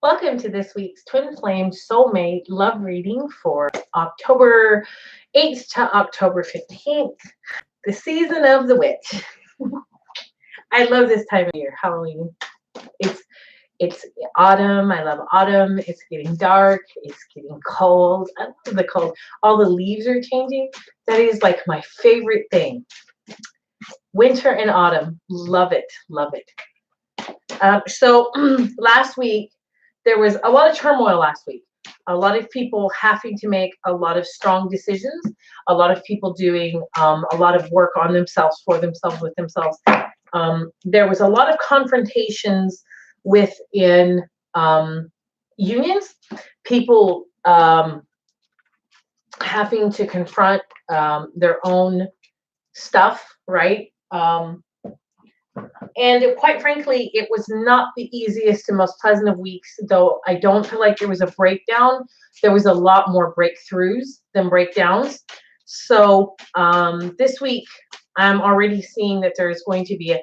Welcome to this week's Twin Flame Soulmate love reading for October 8th to October 15th, the season of the witch. I love this time of year, Halloween. It's autumn. I love autumn. It's getting dark. It's getting cold. I love the cold. All the leaves are changing. That is like my favorite thing. Winter and autumn. Love it. Love it. So last week, there was a lot of turmoil last week. A lot of people having to make a lot of strong decisions. A lot of people doing a lot of work on themselves, for themselves, with themselves. There was a lot of confrontations within unions. People having to confront their own stuff, right? And quite frankly, it was not the easiest and most pleasant of weeks, though I don't feel like there was a breakdown. There was a lot more breakthroughs than breakdowns. So this week, I'm already seeing that there's going to be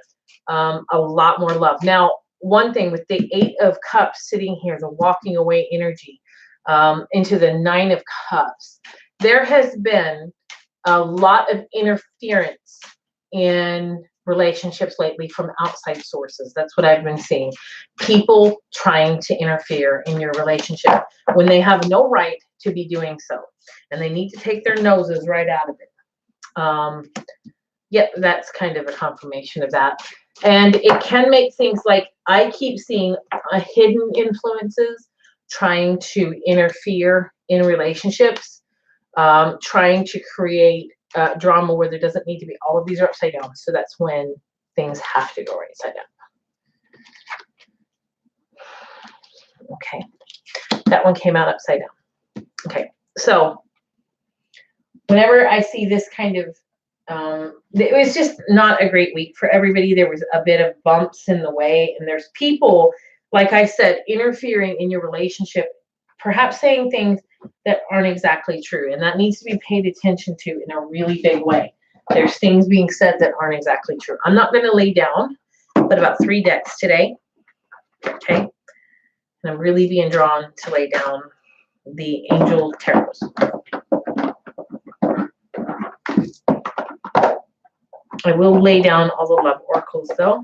a lot more love. Now, one thing with the 8 of Cups sitting here, the walking away energy, into the 9 of Cups, there has been a lot of interference in relationships lately from outside sources. That's what I've been seeing. People trying to interfere in your relationship when they have no right to be doing so. And they need to take their noses right out of it. Yep, that's kind of a confirmation of that. And it can make things like, I keep seeing hidden influences trying to interfere in relationships, trying to create drama where there doesn't need to be. All of these are upside down, so that's when things have to go right side down. Okay, that one came out upside down. Okay, so whenever I see this kind of it was just not a great week for everybody. There was a bit of bumps in the way, and there's people, like I said, interfering in your relationship, perhaps saying things that aren't exactly true, and that needs to be paid attention to in a really big way. There's things being said that aren't exactly true. I'm not going to lay down, but about 3 decks today. Okay, and I'm really being drawn to lay down the Angel Tarots. I will lay down all the love oracles though.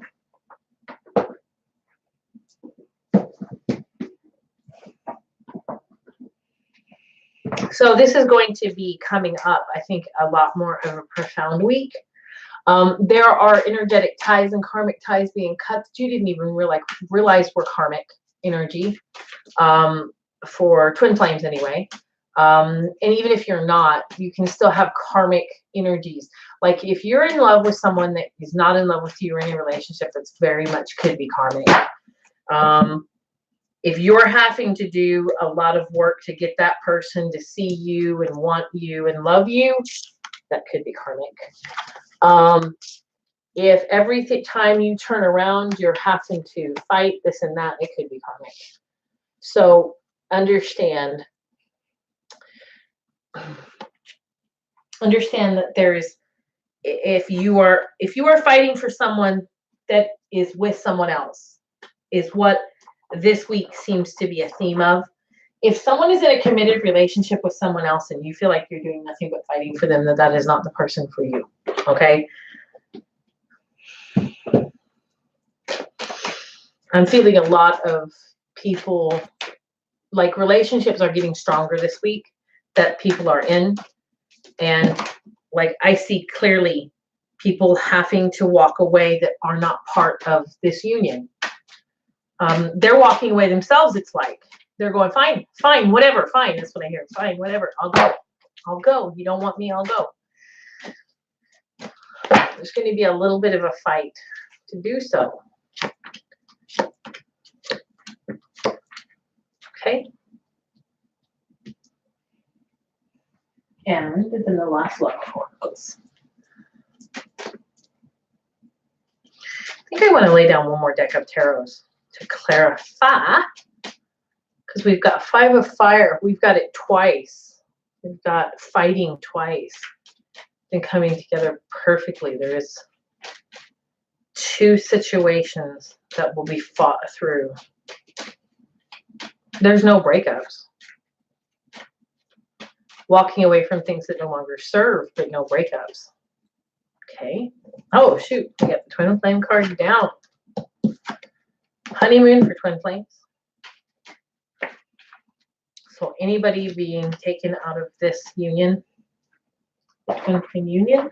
So this is going to be coming up, I think, a lot more of a profound week. There are energetic ties and karmic ties being cut that you didn't even realize were karmic energy, for twin flames anyway. And even if you're not, you can still have karmic energies. Like if you're in love with someone that is not in love with you or in a relationship, that's very much could be karmic. If you're having to do a lot of work to get that person to see you and want you and love you, that could be karmic. If every time you turn around, you're having to fight this and that, it could be karmic. So understand that there's, if you are fighting for someone that is with someone else, is what this week seems to be a theme of. If someone is in a committed relationship with someone else and you feel like you're doing nothing but fighting for them, that is not the person for you. Okay. I'm feeling a lot of people, like relationships are getting stronger this week that people are in. And like I see clearly people having to walk away that are not part of this union. They're walking away themselves. It's like they're going, fine, whatever, fine. That's what I hear. Fine, whatever. I'll go. You don't want me, I'll go. There's going to be a little bit of a fight to do so. Okay. And then the last love oracles. I think I want to lay down one more deck of tarots to clarify, because we've got 5 of fire. We've got it twice. We've got fighting twice and coming together perfectly. There is 2 situations that will be fought through. There's no breakups. Walking away from things that no longer serve, but no breakups. Okay. Oh, shoot. We got the twin flame card down. Honeymoon for twin flames. So anybody being taken out of this union, twin flame union,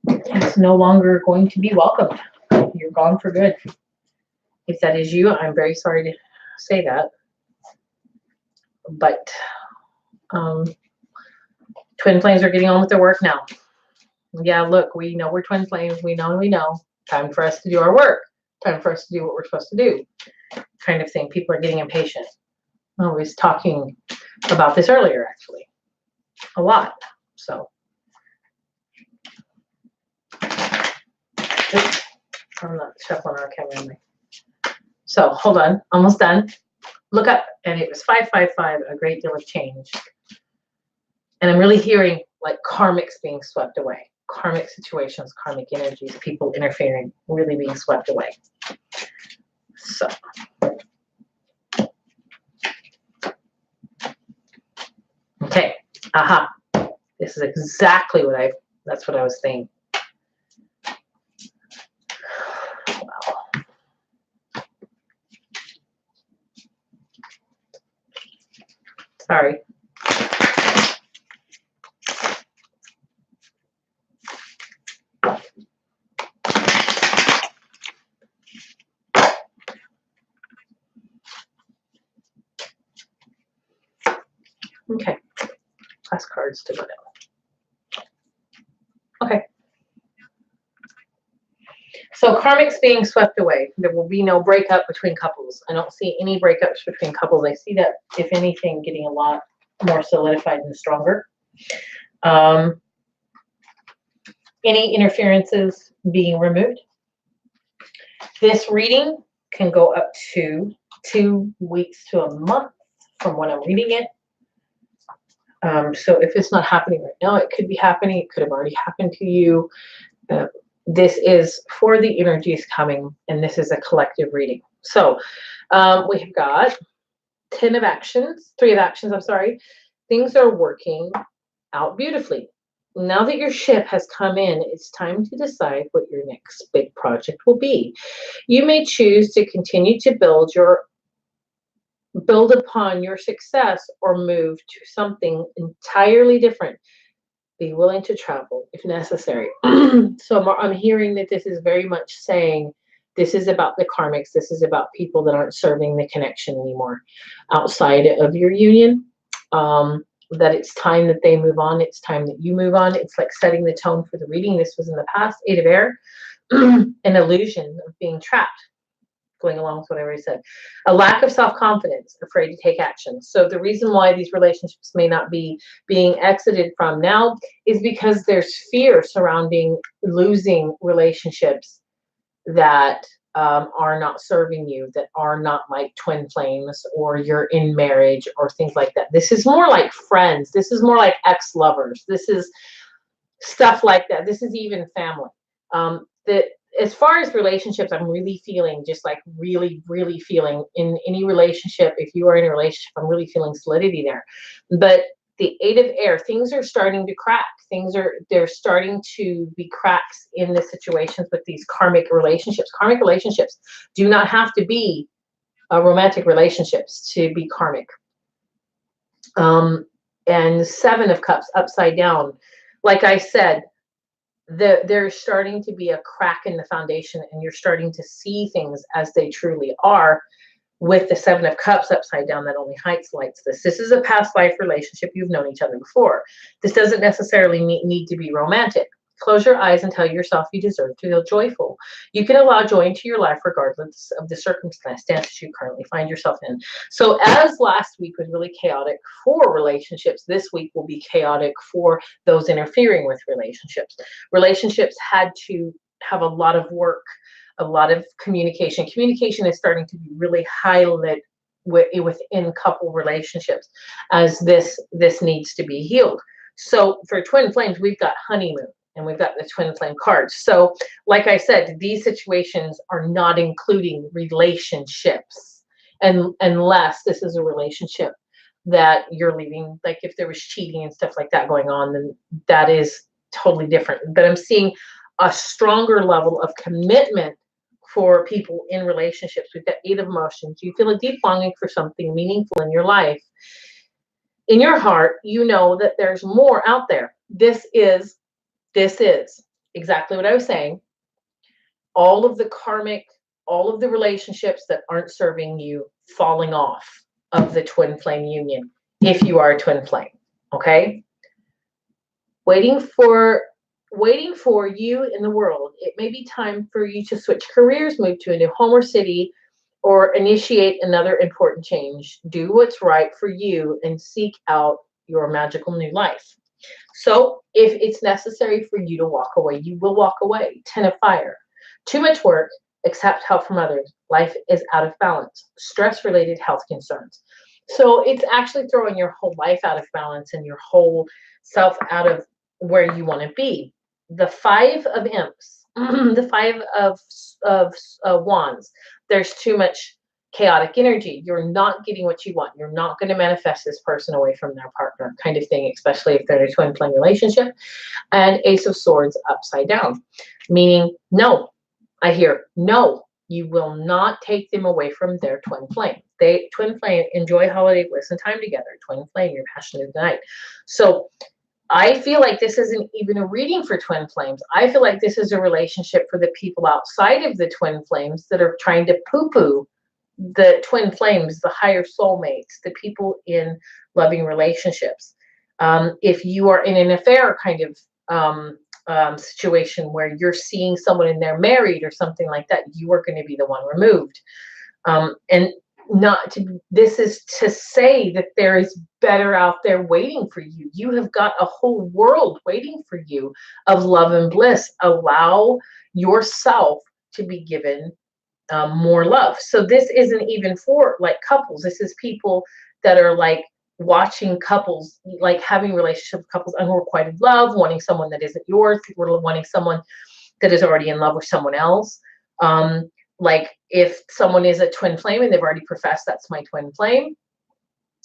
is no longer going to be welcomed. You're gone for good. If that is you, I'm very sorry to say that. But twin flames are getting on with their work now. Yeah, look, we know we're twin flames. We know. Time for us to do our work. Time for us to do what we're supposed to do. Kind of thing. People are getting impatient. I was talking about this earlier, actually. A lot. So. Oops, I'm not shuffling our camera anyway. So, hold on. Almost done. Look up. And it was 555, a great deal of change. And I'm really hearing like karmics being swept away. Karmic situations, karmic energies, people interfering, really being swept away. So. Okay. Aha. This is exactly what that's what I was saying. Wow. Sorry. Okay. Last cards to go down. Okay. So karmics being swept away. There will be no breakup between couples. I don't see any breakups between couples. I see that, if anything, getting a lot more solidified and stronger. Any interferences being removed. This reading can go up to 2 weeks to a month from when I'm reading it. So if it's not happening right now, it could be happening. It could have already happened to you. This is for the energies coming, and this is a collective reading. So we have got 3 of actions, I'm sorry. Things are working out beautifully. Now that your ship has come in, it's time to decide what your next big project will be. You may choose to continue to build upon your success or move to something entirely different. Be willing to travel if necessary. So I'm hearing that this is very much saying this is about the karmics. This is about people that aren't serving the connection anymore outside of your union. That it's time that they move on. It's time that you move on. It's like setting the tone for the reading. This was in the past, 8 of air, an illusion of being trapped. Going along with what I already said. A lack of self-confidence, afraid to take action. So the reason why these relationships may not be being exited from now is because there's fear surrounding losing relationships that are not serving you, that are not like twin flames, or you're in marriage or things like that. This is more like friends. This is more like ex-lovers. This is stuff like that. This is even family. That as far as relationships, I'm really feeling just like really feeling in any relationship. If you are in a relationship, I'm really feeling solidity there. But the 8 of air, things are starting to crack. They're starting to be cracks in the situations with these karmic relationships. Karmic relationships do not have to be romantic relationships to be karmic. And 7 of cups upside down. Like I said, there's starting to be a crack in the foundation, and you're starting to see things as they truly are. With the 7 of cups upside down, that only highlights this. This is a past life relationship. You've known each other before. This doesn't necessarily need to be romantic. Close your eyes and tell yourself you deserve to feel joyful. You can allow joy into your life regardless of the circumstances you currently find yourself in. So as last week was really chaotic for relationships, this week will be chaotic for those interfering with relationships. Relationships had to have a lot of work, a lot of communication. Communication is starting to be really highlighted within couple relationships, as this needs to be healed. So for twin flames, we've got honeymoon, and we've got the twin flame cards. So like I said, these situations are not including relationships. And unless this is a relationship that you're leaving, like if there was cheating and stuff like that going on, then that is totally different. But I'm seeing a stronger level of commitment for people in relationships. We've got 8 of emotions. You feel a deep longing for something meaningful in your life. In your heart, you know that there's more out there. This is exactly what I was saying. All of the karmic, all of the relationships that aren't serving you falling off of the twin flame union, if you are a twin flame, okay? Waiting for you in the world. It may be time for you to switch careers, move to a new home or city, or initiate another important change. Do what's right for you and seek out your magical new life. So if it's necessary for you to walk away, you will walk away. 10 of fire. Too much work, accept help from others. Life is out of balance. Stress-related health concerns. So it's actually throwing your whole life out of balance and your whole self out of where you want to be. The 5 of imps, the 5 of wands. There's too much chaotic energy. You're not getting what you want. You're not going to manifest this person away from their partner, kind of thing, especially if they're in a twin flame relationship. And Ace of Swords upside down, meaning no. I hear no. You will not take them away from their twin flame. They twin flame enjoy holiday bliss and time together. Twin flame, you're passionate tonight. So I feel like this isn't even a reading for twin flames. I feel like this is a relationship for the people outside of the twin flames that are trying to poo-poo the twin flames, the higher soulmates, the people in loving relationships. If you are in an affair kind of situation where you're seeing someone and they're married or something like that, you are going to be the one removed. And not to, this is to say that there is better out there waiting for you. You have got a whole world waiting for you of love and bliss. Allow yourself to be given more love. So this isn't even for like couples. This is people that are like watching couples, like having relationship with couples unrequited love, wanting someone that isn't yours, people wanting someone that is already in love with someone else. Like if someone is a twin flame and they've already professed that's my twin flame,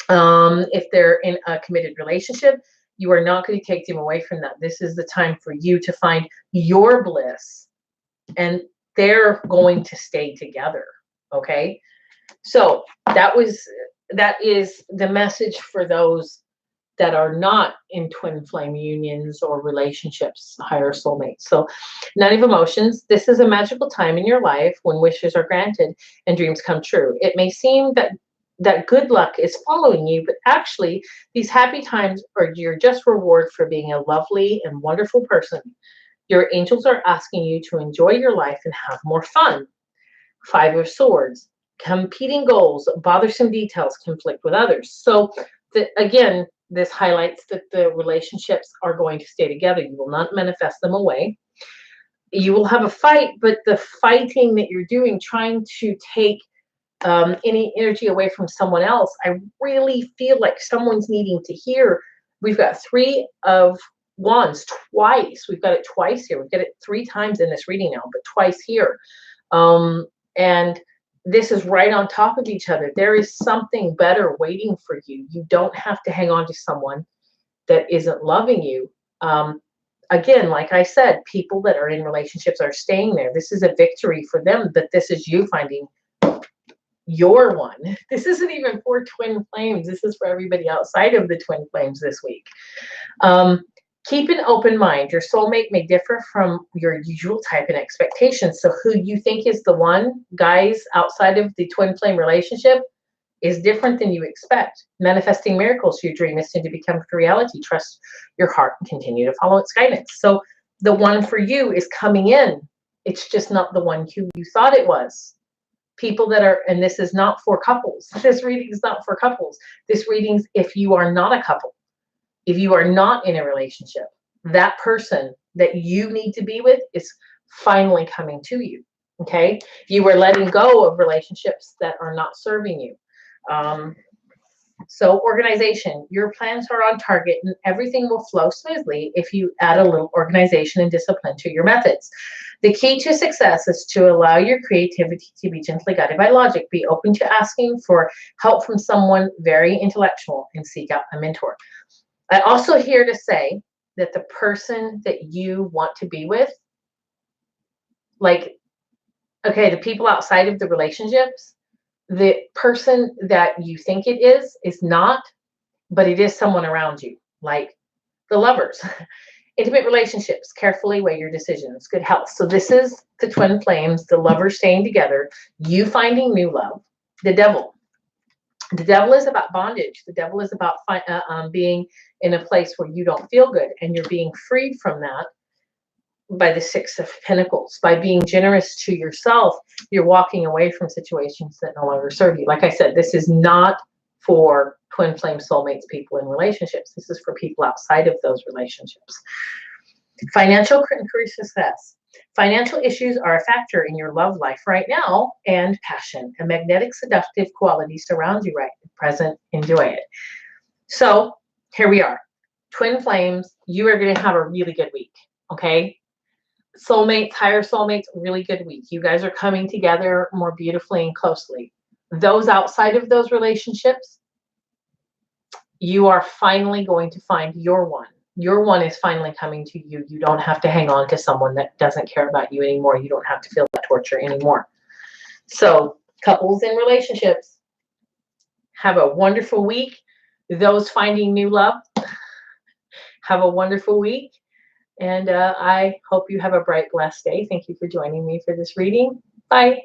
if they're in a committed relationship, you are not going to take them away from that. This is the time for you to find your bliss, and they're going to stay together. Okay. So that is the message for those that are not in twin flame unions or relationships, higher soulmates. So 9 of emotions. This is a magical time in your life when wishes are granted and dreams come true. It may seem that good luck is following you, but actually these happy times are your just reward for being a lovely and wonderful person. Your angels are asking you to enjoy your life and have more fun. 5 of Swords. Competing goals, bothersome details conflict with others. So again, this highlights that the relationships are going to stay together. You will not manifest them away. You will have a fight, but the fighting that you're doing, trying to take any energy away from someone else, I really feel like someone's needing to hear. We've got 3 of Wands twice. We've got it twice here. We've got it 3 times in this reading now, but twice here. And this is right on top of each other. There is something better waiting for you. You don't have to hang on to someone that isn't loving you. Again, like I said, people that are in relationships are staying there. This is a victory for them, but this is you finding your one. This isn't even for twin flames. This is for everybody outside of the twin flames this week. Keep an open mind. Your soulmate may differ from your usual type and expectations. So who you think is the one, guys, outside of the twin flame relationship is different than you expect. Manifesting miracles, your dream is soon to become reality. Trust your heart and continue to follow its guidance. So the one for you is coming in. It's just not the one who you thought it was. People that are, and this is not for couples. This reading is not for couples. This reading's if you are not a couple. If you are not in a relationship, that person that you need to be with is finally coming to you. Okay. You are letting go of relationships that are not serving you. So organization, your plans are on target and everything will flow smoothly if you add a little organization and discipline to your methods. The key to success is to allow your creativity to be gently guided by logic. Be open to asking for help from someone very intellectual and seek out a mentor. I also here to say that the person that you want to be with, like, okay, the people outside of the relationships, the person that you think it is not, but it is someone around you, like the lovers. Intimate relationships, carefully weigh your decisions. Good health. So this is the twin flames, the lovers staying together, you finding new love. The devil. The devil is about bondage. The devil is about being in a place where you don't feel good, and you're being freed from that by the Six of Pentacles. By being generous to yourself, you're walking away from situations that no longer serve you. Like I said, this is not for twin flame soulmates, people in relationships. This is for people outside of those relationships. Financial and career success. Financial issues are a factor in your love life right now, and passion. A magnetic, seductive quality surrounds you right present. Enjoy it. So here we are. Twin flames, you are going to have a really good week. Okay. Soulmates, higher soulmates, really good week. You guys are coming together more beautifully and closely. Those outside of those relationships, you are finally going to find your one. Your one is finally coming to you. You don't have to hang on to someone that doesn't care about you anymore. You don't have to feel that torture anymore. So couples in relationships, have a wonderful week. Those finding new love, have a wonderful week. And I hope you have a bright, blessed day. Thank you for joining me for this reading. Bye.